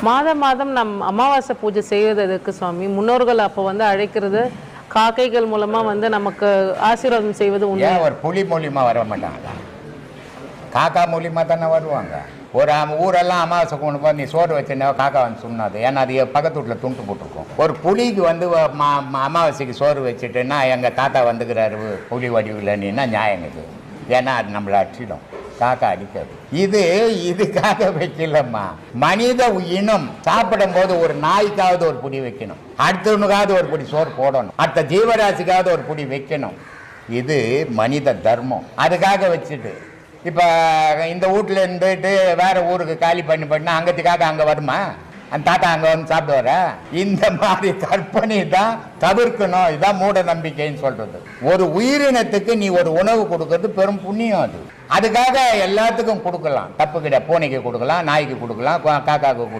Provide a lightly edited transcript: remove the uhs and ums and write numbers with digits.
மாதம் மாதம் நம் அமாவாசை பூஜை செய்வது எதுக்கு சுவாமி? முன்னோர்கள் அப்போ வந்து அழைக்கிறது காக்கைகள் மூலமா வந்து நமக்கு ஆசீர்வாதம் செய்வது உண்மை. ஒரு புலி மூலியமா வர மாட்டாங்களா? காக்கா மூலியமா தானே வருவாங்க. ஒரு ஊரெல்லாம் அமாவாசை கொண்டு போய் நீ சோறு வச்சுன்னா காக்கா வந்து சொன்னாது. ஏன்னா அது பக்கத்து வீட்டில் துண்டு போட்டிருக்கோம். ஒரு புலிக்கு வந்து அமாவாசைக்கு சோறு வச்சுட்டுன்னா எங்கள் தாத்தா வந்துக்கிறாரு புலி வடிவில்னா நியாயம் இது. ஏன்னா அது நம்மளை அடிச்சிடும், காக்கா அடிக்காது. இதுக்காக வைக்கலம்மா. மனித இனம் சாப்பிடும் போது ஒரு நாய்க்காவது ஒரு புடி வைக்கணும், அடுத்தவனுக்காவது ஒரு புடி சோறு போடணும், அடுத்த ஜீவராசிக்காவது ஒரு புடி வைக்கணும். இது மனித தர்மம். அதுக்காக வச்சுட்டு இப்போ இந்த வீட்டில் இருந்துட்டு வேற ஊருக்கு காலி பண்ணா அங்கத்துக்காக அங்கே வருமா? அந்த தாத்தா அங்கே வந்து சாப்பிடுவார? இந்த மாதிரி கற்பனை தான் தவிர்க்கணும். இதுதான் மூட நம்பிக்கைன்னு சொல்றது. ஒரு உயிரினத்துக்கு நீ ஒரு உணவு கொடுக்கறது பெரும் புண்ணியம். அதுக்காக எல்லாத்துக்கும் கொடுக்கலாம், தப்பு கிடையாது. பூனைக்கு கொடுக்கலாம், நாய்க்கு கொடுக்கலாம், காக்காவுக்கு